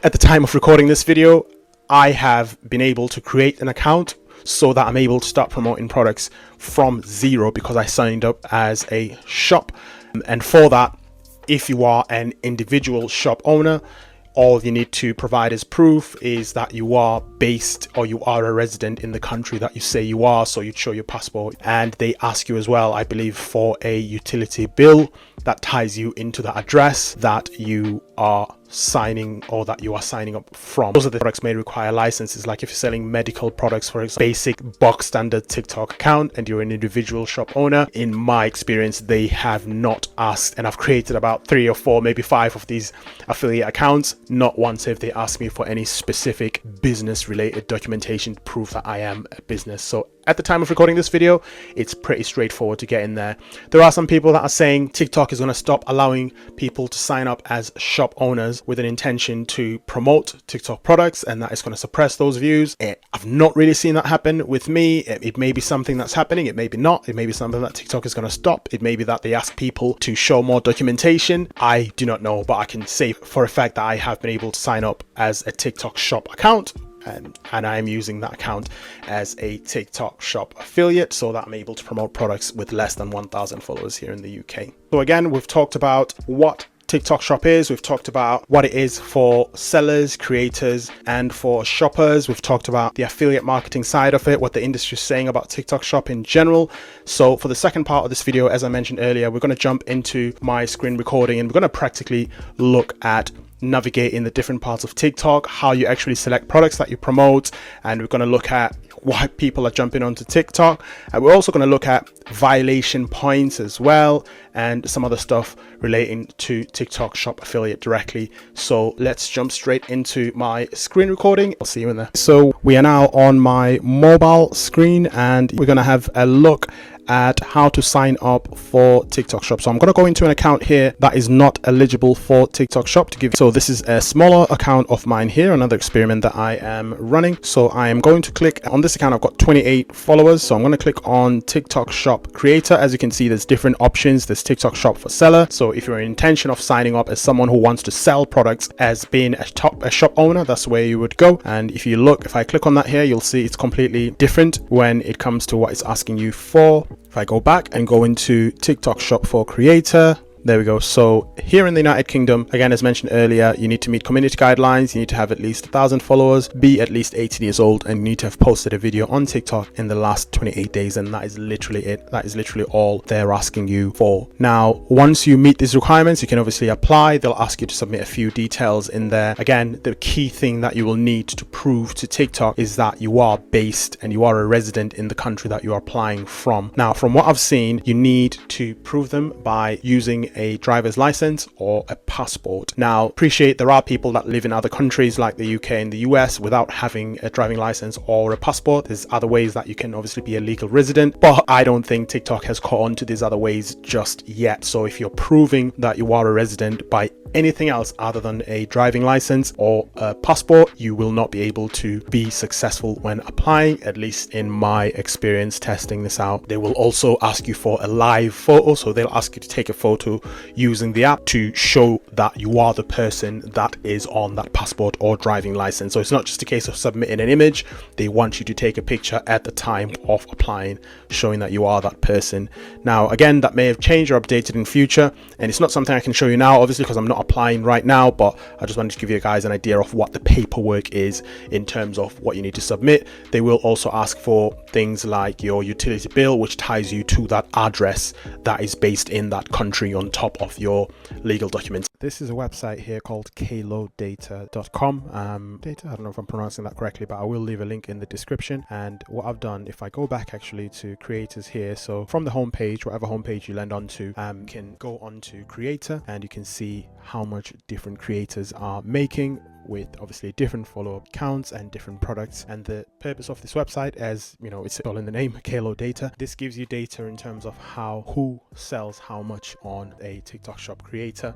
At the time of recording this video, I have been able to create an account so that I'm able to start promoting products from zero because I signed up as a shop. And for that, if you are an individual shop owner, all you need to provide as proof is that you are based or you are a resident in the country that you say you are. So you'd show your passport, and they ask you as well, I believe, for a utility bill that ties you into the address that you are signing or that you are signing up from. Those are the products may require licenses, like if you're selling medical products, for example, basic box standard TikTok account and you're an individual shop owner. In my experience, they have not asked, and I've created about 3 or 4, maybe 5 of these affiliate accounts. Not once have they asked me for any specific business related documentation to prove that I am a business. So at the time of recording this video, it's pretty straightforward to get in there. There are some people that are saying TikTok is going to stop allowing people to sign up as shop owners with an intention to promote TikTok products, and that is going to suppress those views. I've not really seen that happen with me. It may be something that's happening, it may be not. It may be something that TikTok is going to stop. It may be that they ask people to show more documentation. I do not know, but I can say for a fact that I have been able to sign up as a TikTok shop account. And I'm using that account as a TikTok shop affiliate so that I'm able to promote products with less than 1,000 followers here in the UK. So again, we've talked about what TikTok shop is, we've talked about what it is for sellers, creators, and for shoppers. We've talked about the affiliate marketing side of it, what the industry is saying about TikTok shop in general. So for the second part of this video, as I mentioned earlier, we're going to jump into my screen recording and we're going to practically look at navigating the different parts of TikTok, how you actually select products that you promote, and we're going to look at why people are jumping onto TikTok, and we're also going to look at violation points as well and some other stuff relating to TikTok shop affiliate directly. So let's jump straight into my screen recording. I'll see you in there. So we are now on my mobile screen and we're going to have a look at how to sign up for TikTok shop. So I'm going to go into an account here that is not eligible for TikTok shop to give. So this is a smaller account of mine here, another experiment that I am running. So I am going to click on this account. I've got 28 followers. So I'm going to click on TikTok shop creator. As you can see, there's different options. There's TikTok shop for seller. So if you're in intention of signing up as someone who wants to sell products as being a shop owner, that's where you would go. And if you look, if I click on that here, you'll see it's completely different when it comes to what it's asking you for. If I go back and go into TikTok shop for creator, there we go. So here in the United Kingdom, again, as mentioned earlier, you need to meet community guidelines. You need to have at least 1,000 followers, be at least 18 years old, and you need to have posted a video on TikTok in the last 28 days. And that is literally it. That is literally all they're asking you for. Now, once you meet these requirements, you can obviously apply. They'll ask you to submit a few details in there. Again, the key thing that you will need to prove to TikTok is that you are based and you are a resident in the country that you are applying from. Now, from what I've seen, you need to prove them by using a driver's license or a passport. Now, appreciate there are people that live in other countries like the UK and the US without having a driving license or a passport. There's other ways that you can obviously be a legal resident, but I don't think TikTok has caught on to these other ways just yet. So if you're proving that you are a resident by anything else other than a driving license or a passport, you will not be able to be successful when applying, at least in my experience testing this out. They will also ask you for a live photo. So they'll ask you to take a photo using the app to show that you are the person that is on that passport or driving license. So it's not just a case of submitting an image. They want you to take a picture at the time of applying, showing that you are that person. Now, again, that may have changed or updated in future, and it's not something I can show you now, obviously, because I'm not applying right now, but I just wanted to give you guys an idea of what the paperwork is in terms of what you need to submit. They will also ask for things like your utility bill, which ties you to that address that is based in that country on top of your legal documents. This is a website here called klodata.com. Data, I don't know if I'm pronouncing that correctly, but I will leave a link in the description. And what I've done, if I go back actually to creators here, so from the home page, whatever home page you land onto, you can go onto creator and you can see how much different creators are making with obviously different follow-up counts and different products. And the purpose of this website, as you know, it's all in the name, Kalo Data. This gives you data in terms of who sells how much on a TikTok shop creator.